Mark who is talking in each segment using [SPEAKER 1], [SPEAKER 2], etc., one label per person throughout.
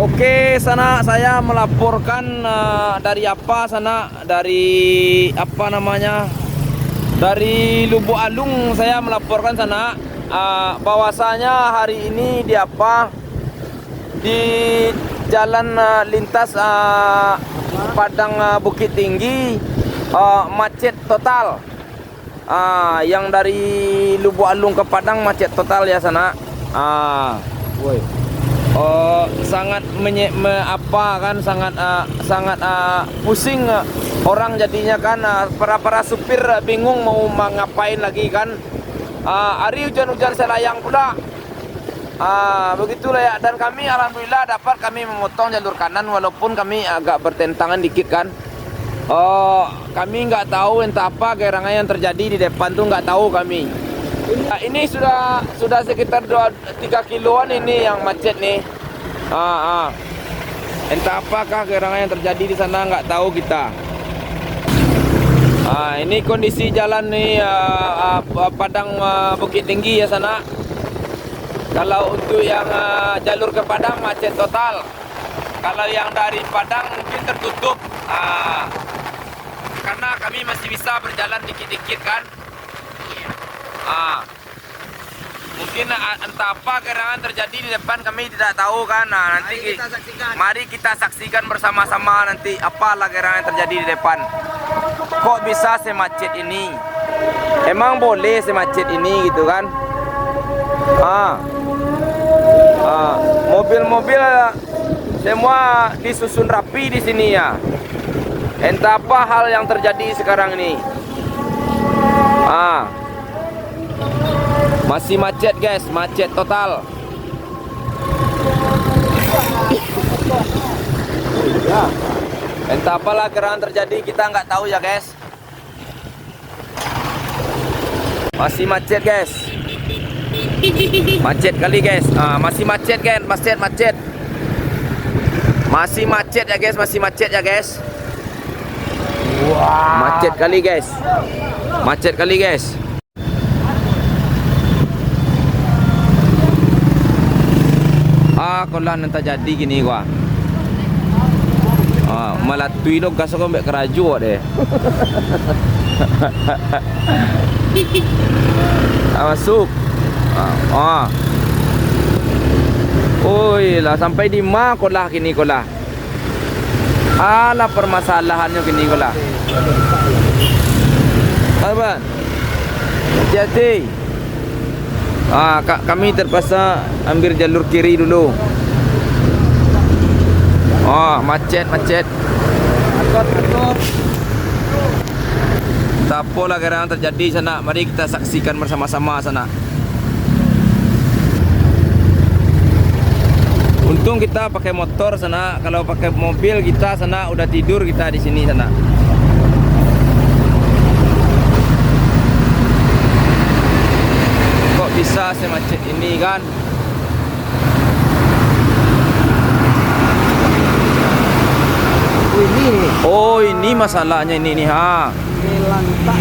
[SPEAKER 1] Oke, sana saya melaporkan dari apa sana, dari apa namanya, dari Lubuk Alung. Saya melaporkan sana bahwasanya hari ini di apa, di jalan lintas Padang Bukit Tinggi macet total. Yang dari Lubuk Alung ke Padang macet total ya sana. Woi. Sangat sangat pusing orang jadinya kan, para supir bingung mau ngapain lagi kan. Hari hujan-hujan selayang pula. Begitulah ya, dan kami alhamdulillah dapat kami memotong jalur kanan walaupun kami agak bertentangan dikit kan. Kami nggak tahu entah apa gerangan yang terjadi di depan tuh, nggak tahu kami. Ini sudah sekitar 3 kiloan ini yang macet nih. Entah apakah gerangan yang terjadi di sana, nggak tahu kita. Ini kondisi jalan nih Padang Bukit Tinggi ya sana. Kalau untuk yang jalur ke Padang macet total. Kalau yang dari Padang mungkin tertutup. Karena kami masih bisa berjalan dikit-dikit kan. Mungkin entah apa gerangan terjadi di depan, kami tidak tahu kan. Nanti mari kita saksikan bersama-sama nanti apalah gerangan yang terjadi di depan. Kok bisa semacet ini? Emang boleh semacet ini gitu kan? Mobil-mobil semua disusun rapi di sini ya. Entah apa hal yang terjadi sekarang ini. Masih macet guys, macet total. Entah apalah gerangan terjadi, kita nggak tahu ya guys. Masih macet guys. Macet kali guys. Masih macet kan, macet. Masih macet ya guys, masih macet ya guys. Macet kali guys. Macet kali guys. Kalau nanti jadi gini gua. Malatui lo gas ko mbek keraju deh. Masuk. Oi lah sampai di mana kolah kini kolah. Alah permasalahannya kini kolah. Apa? Hati-hati. Kami terpaksa ambil jalur kiri dulu. Macet. Takut. Tak apalah gerangan terjadi sana. Mari kita saksikan bersama-sama sana. Untung kita pakai motor sana. Kalau pakai mobil kita sana udah tidur kita di sini sana. Kok bisa semacet ini kan? Ini masalahnya ini nih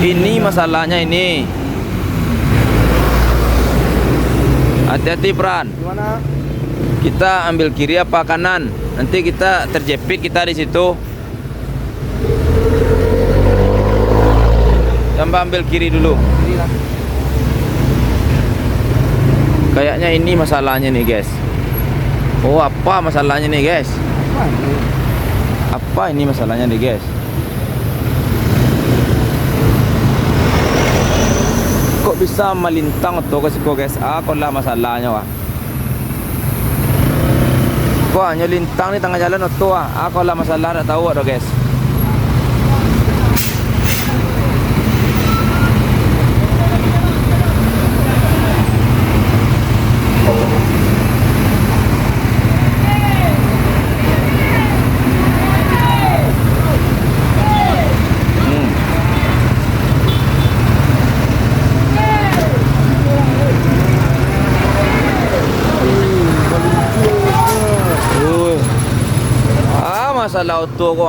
[SPEAKER 1] Ini masalahnya ini. Hati-hati Pran.
[SPEAKER 2] Gimana?
[SPEAKER 1] Kita ambil kiri apa kanan? Nanti kita terjepit kita di situ. Coba ambil kiri dulu. Kayaknya ini masalahnya nih guys. Apa masalahnya nih guys? Apa ini masalahnya nih guys? Kok bisa melintang tuh guys? Kok lah masalahnya wah. Kok hanya lintang di tengah jalan tuh kok lah masalah tak tahu guys. Masalah auto ko